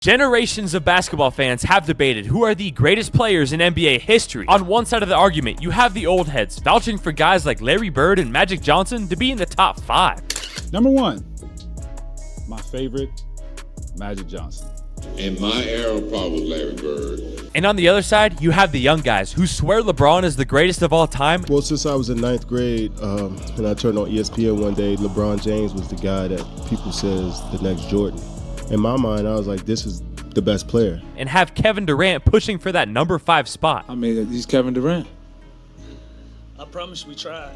Generations of basketball fans have debated who are the greatest players in NBA history. On one side of the argument, you have the old heads vouching for guys like Larry Bird and Magic Johnson to be in the top 5. Number 1, my favorite, Magic Johnson. In my era, probably Larry Bird. And on the other side, you have the young guys who swear LeBron is the greatest of all time. Well, since I was in 9th grade and I turned on ESPN one day, LeBron James was the guy that people said is the next Jordan. In my mind, I was like, this is the best player. And have Kevin Durant pushing for that number 5 spot. I mean, he's Kevin Durant. I promise we tried.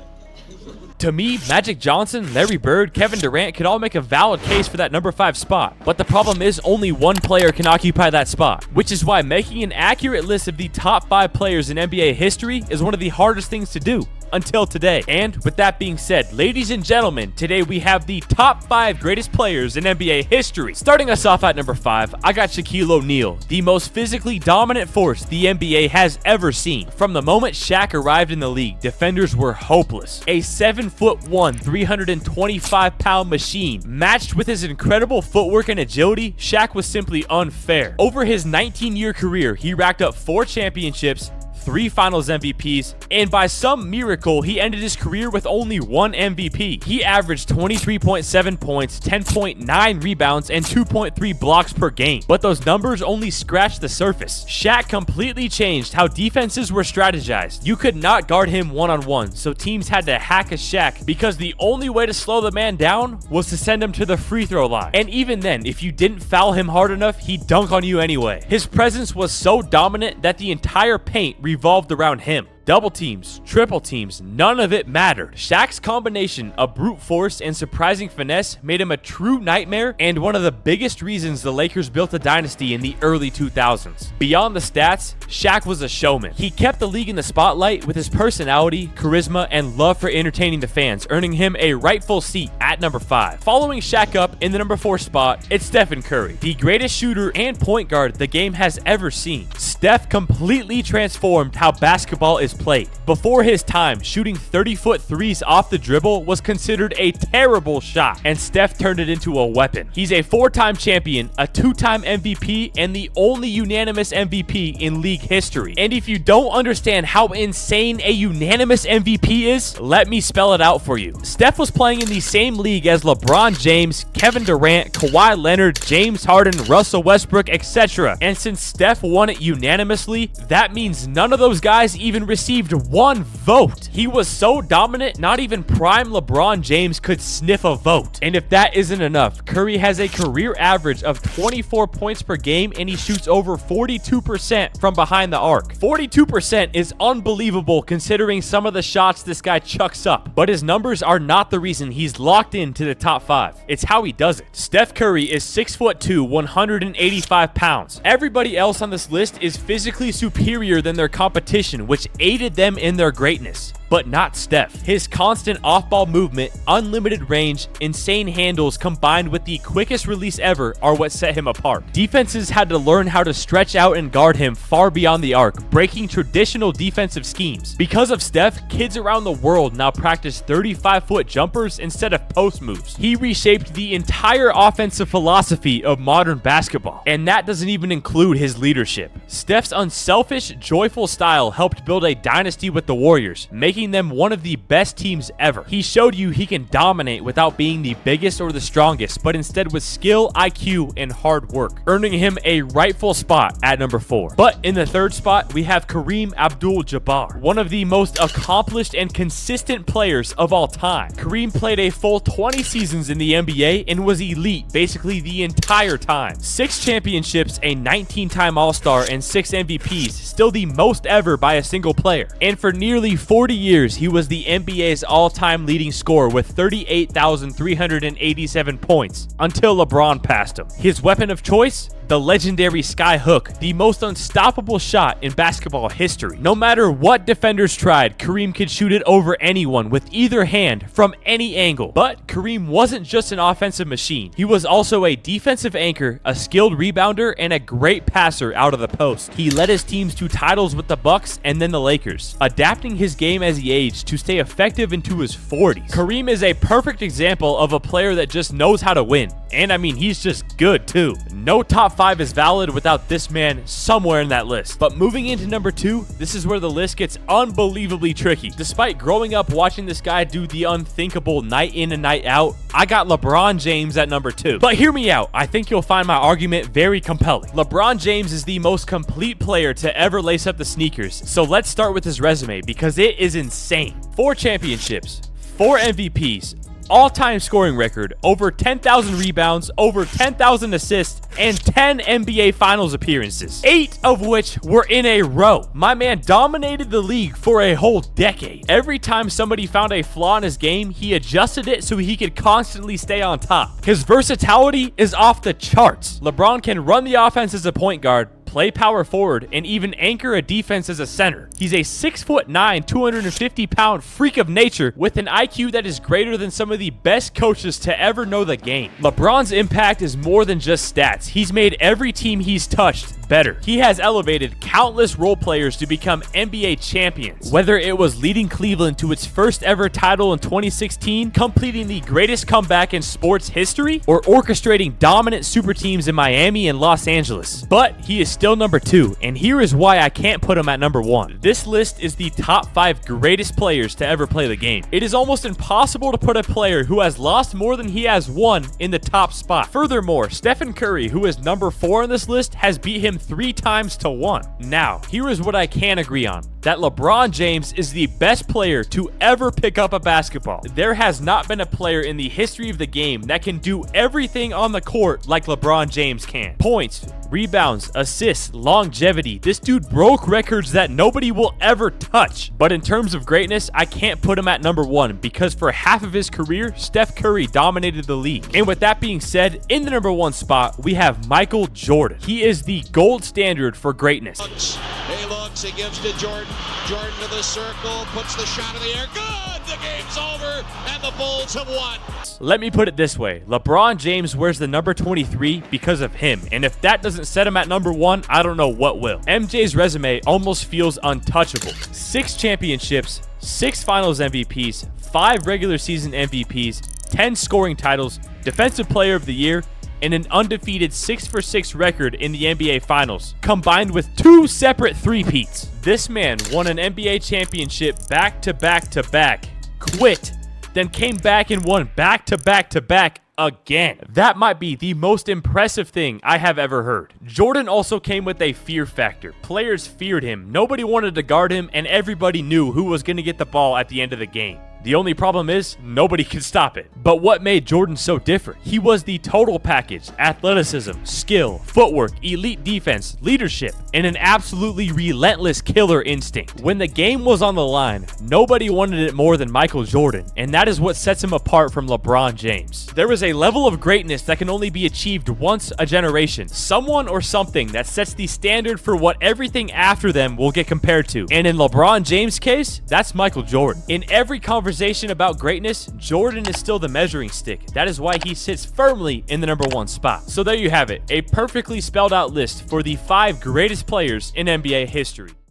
To me, Magic Johnson, Larry Bird, Kevin Durant could all make a valid case for that number 5 spot. But the problem is only one player can occupy that spot, which is why making an accurate list of the top 5 players in NBA history is one of the hardest things to do. Until today. And with that being said, ladies and gentlemen, today we have the top 5 greatest players in NBA history. Starting us off at number 5, I got Shaquille O'Neal, the most physically dominant force the NBA has ever seen. From the moment Shaq arrived in the league, defenders were hopeless. A 7'1", 325-pound machine. Matched with his incredible footwork and agility, Shaq was simply unfair. Over his 19-year career, he racked up 4 championships, 3 finals MVPs, and by some miracle, he ended his career with only 1 MVP. He averaged 23.7 points, 10.9 rebounds, and 2.3 blocks per game. But those numbers only scratched the surface. Shaq completely changed how defenses were strategized. You could not guard him one-on-one, so teams had to hack a Shaq because the only way to slow the man down was to send him to the free throw line. And even then, if you didn't foul him hard enough, he'd dunk on you anyway. His presence was so dominant that the entire paint revolved around him. Double teams, triple teams, none of it mattered. Shaq's combination of brute force and surprising finesse made him a true nightmare and one of the biggest reasons the Lakers built a dynasty in the early 2000s. Beyond the stats, Shaq was a showman. He kept the league in the spotlight with his personality, charisma, and love for entertaining the fans, earning him a rightful seat at number 5. Following Shaq up in the number 4 spot, it's Stephen Curry, the greatest shooter and point guard the game has ever seen. Steph completely transformed how basketball is played. Before his time, shooting 30-foot threes off the dribble was considered a terrible shot, and Steph turned it into a weapon. He's a 4-time champion, a 2-time MVP, and the only unanimous MVP in league history. And if you don't understand how insane a unanimous MVP is, let me spell it out for you. Steph was playing in the same league as LeBron James, Kevin Durant, Kawhi Leonard, James Harden, Russell Westbrook, etc. And since Steph won it unanimously, that means none of those guys even received 1 vote. He was so dominant, not even prime LeBron James could sniff a vote. And if that isn't enough, Curry has a career average of 24 points per game and he shoots over 42% from behind the arc. 42% is unbelievable considering some of the shots this guy chucks up. But his numbers are not the reason he's locked into the top 5. It's how he does it. Steph Curry is 6'2", 185 pounds. Everybody else on this list is physically superior than their competition, which aided them in their greatness. But not Steph. His constant off-ball movement, unlimited range, insane handles combined with the quickest release ever are what set him apart. Defenses had to learn how to stretch out and guard him far beyond the arc, breaking traditional defensive schemes. Because of Steph, kids around the world now practice 35-foot jumpers instead of post moves. He reshaped the entire offensive philosophy of modern basketball, and that doesn't even include his leadership. Steph's unselfish, joyful style helped build a dynasty with the Warriors, making them one of the best teams ever. He showed you he can dominate without being the biggest or the strongest, but instead with skill, IQ, and hard work, earning him a rightful spot at number 4. But in the 3rd spot, we have Kareem Abdul-Jabbar, one of the most accomplished and consistent players of all time. Kareem played a full 20 seasons in the NBA and was elite basically the entire time. 6 championships, a 19-time All-Star, and 6 MVPs, still the most ever by a single player. And for nearly 40 years, he was the NBA's all-time leading scorer with 38,387 points until LeBron passed him. His weapon of choice? The legendary sky hook, the most unstoppable shot in basketball history. No matter what defenders tried, Kareem could shoot it over anyone with either hand from any angle. But Kareem wasn't just an offensive machine. He was also a defensive anchor, a skilled rebounder, and a great passer out of the post. He led his teams to titles with the Bucks and then the Lakers, adapting his game as he aged to stay effective into his 40s. Kareem is a perfect example of a player that just knows how to win. And I mean, he's just good too. No top 5 is valid without this man somewhere in that list. But moving into number 2, this is where the list gets unbelievably tricky. Despite growing up watching this guy do the unthinkable night in and night out, I got LeBron James at number 2. But hear me out, I think you'll find my argument very compelling. LeBron James is the most complete player to ever lace up the sneakers. So let's start with his resume because it is insane. 4 championships, 4 MVPs, all-time scoring record, over 10,000 rebounds, over 10,000 assists, and 10 NBA Finals appearances, 8 of which were in a row. My man dominated the league for a whole decade. Every time somebody found a flaw in his game, he adjusted it so he could constantly stay on top. His versatility is off the charts. LeBron can run the offense as a point guard, play power forward, and even anchor a defense as a center. He's a 6'9", 250-pound freak of nature with an IQ that is greater than some of the best coaches to ever know the game. LeBron's impact is more than just stats. He's made every team he's touched better. He has elevated countless role players to become NBA champions. Whether it was leading Cleveland to its first ever title in 2016, completing the greatest comeback in sports history, or orchestrating dominant super teams in Miami and Los Angeles. But he is still number 2, and here is why I can't put him at number 1. This list is the top 5 greatest players to ever play the game. It is almost impossible to put a player who has lost more than he has won in the top spot. Furthermore, Stephen Curry, who is number 4 on this list, has beat him 3 times to 1. Now, here is what I can agree on. That LeBron James is the best player to ever pick up a basketball. There has not been a player in the history of the game that can do everything on the court like LeBron James can. Points, rebounds, assists, longevity. This dude broke records that nobody will ever touch. But in terms of greatness, I can't put him at number 1 because for half of his career, Steph Curry dominated the league. And with that being said, in the number 1 spot, we have Michael Jordan. He is the gold standard for greatness. He looks, he gives to Jordan. Jordan to the circle, puts the shot in the air. Good! The game's over, and the Bulls have won. Let me put it this way. LeBron James wears the number 23 because of him. And if that doesn't set him at number 1, I don't know what will. MJ's resume almost feels untouchable. 6 championships, 6 finals MVPs, 5 regular season MVPs, 10 scoring titles, defensive player of the year, and an undefeated 6-for-6 record in the NBA Finals, combined with 2 separate three-peats. This man won an NBA championship back-to-back-to-back, quit, then came back and won back-to-back-to-back again. That might be the most impressive thing I have ever heard. Jordan also came with a fear factor. Players feared him, nobody wanted to guard him, and everybody knew who was going to get the ball at the end of the game. The only problem is, nobody could stop it. But what made Jordan so different? He was the total package: athleticism, skill, footwork, elite defense, leadership, and an absolutely relentless killer instinct. When the game was on the line, nobody wanted it more than Michael Jordan, and that is what sets him apart from LeBron James. There is a level of greatness that can only be achieved once a generation. Someone or something that sets the standard for what everything after them will get compared to. And in LeBron James' case, that's Michael Jordan. In every conversation about greatness, Jordan is still the measuring stick. That is why he sits firmly in the number 1 spot. So there you have it, a perfectly spelled out list for the 5 greatest players in NBA history.